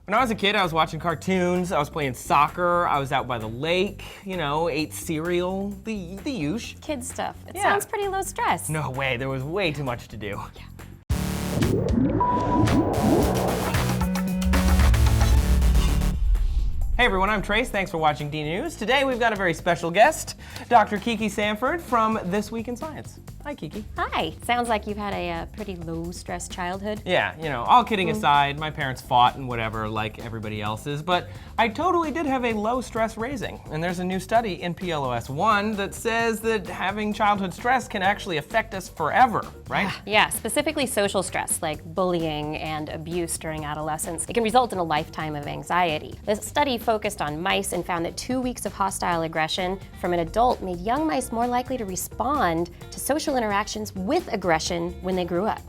When I was a kid, I was watching cartoons, I was playing soccer, I was out by the lake, ate cereal, the usual. Kid stuff. It sounds pretty low stress. No way, there was way too much to do. Hey everyone, I'm Trace. Thanks for watching D News. Today we've got a very special guest, Dr. Kiki Sanford from This Week in Science. Hi, Kiki. Hi. Sounds like you've had a pretty low-stress childhood. Yeah, all kidding aside, my parents fought and whatever like everybody else's, but I totally did have a low-stress raising. And there's a new study in PLOS 1 that says that having childhood stress can actually affect us forever, right? Yeah, specifically social stress like bullying and abuse during adolescence. It can result in a lifetime of anxiety. The study focused on mice and found that 2 weeks of hostile aggression from an adult made young mice more likely to respond to social interactions with aggression when they grew up.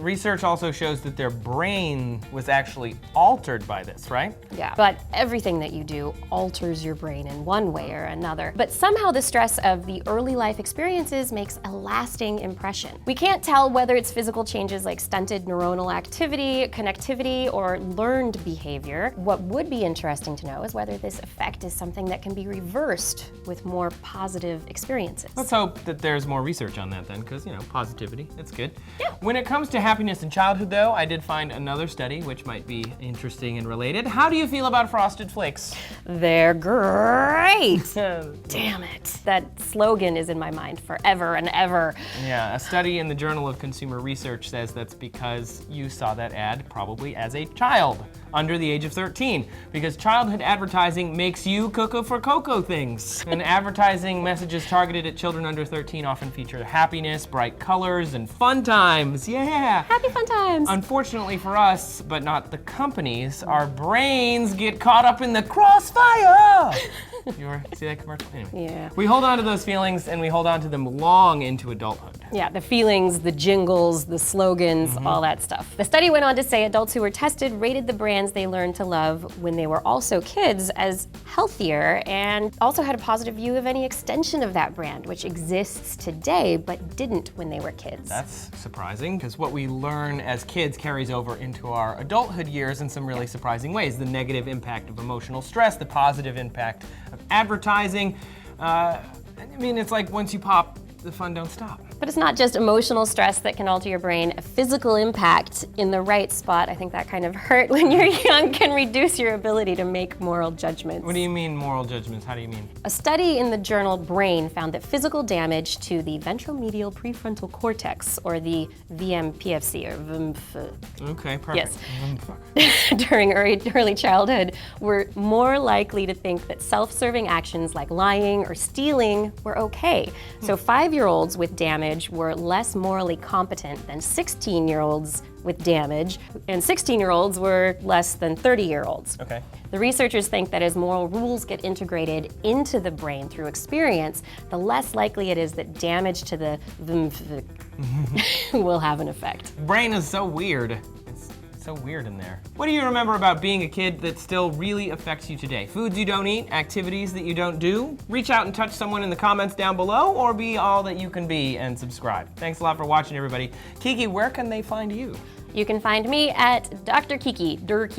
Research also shows that their brain was actually altered by this, right? Yeah, but everything that you do alters your brain in one way or another. But somehow the stress of the early life experiences makes a lasting impression. We can't tell whether it's physical changes like stunted neuronal activity, connectivity, or learned behavior. What would be interesting to know is whether this effect is something that can be reversed with more positive experiences. Let's hope that there's more research on that then, because, positivity, it's good. Yeah. When it comes to happiness in childhood, though, I did find another study which might be interesting and related. How do you feel about Frosted Flakes? They're great! Damn it. That slogan is in my mind forever and ever. Yeah, a study in the Journal of Consumer Research says that's because you saw that ad probably as a child under the age of 13, because childhood advertising makes you cuckoo for cocoa things. And advertising messages targeted at children under 13 often feature happiness, bright colors, and fun times. Yeah! Happy fun times! Unfortunately for us, but not the companies, our brains get caught up in the crossfire! You ever see that commercial? Anyway. Yeah. We hold on to those feelings and we hold on to them long into adulthood. Yeah, the feelings, the jingles, the slogans, all that stuff. The study went on to say adults who were tested rated the brands they learned to love when they were also kids as healthier, and also had a positive view of any extension of that brand, which exists today but didn't when they were kids. That's surprising, because what we learn as kids carries over into our adulthood years in some really surprising ways. The negative impact of emotional stress, the positive impact of advertising. It's like once you pop, the fun don't stop. But it's not just emotional stress that can alter your brain. A physical impact in the right spot, I think that kind of hurt when you're young, can reduce your ability to make moral judgments. What do you mean moral judgments? How do you mean? A study in the journal Brain found that physical damage to the ventromedial prefrontal cortex, or the VMPFC, or VMF. Okay, perfect. Yes. During early childhood, were more likely to think that self-serving actions like lying or stealing were okay. So 5-year-olds with damage were less morally competent than 16-year-olds with damage, and 16-year-olds were less than 30-year-olds. Okay. The researchers think that as moral rules get integrated into the brain through experience, the less likely it is that damage to the will have an effect. Brain is so weird. It's so weird in there. What do you remember about being a kid that still really affects you today? Foods you don't eat, activities that you don't do? Reach out and touch someone in the comments down below, or be all that you can be and subscribe. Thanks a lot for watching, everybody. Kiki, where can they find you? You can find me at drkiki.tv.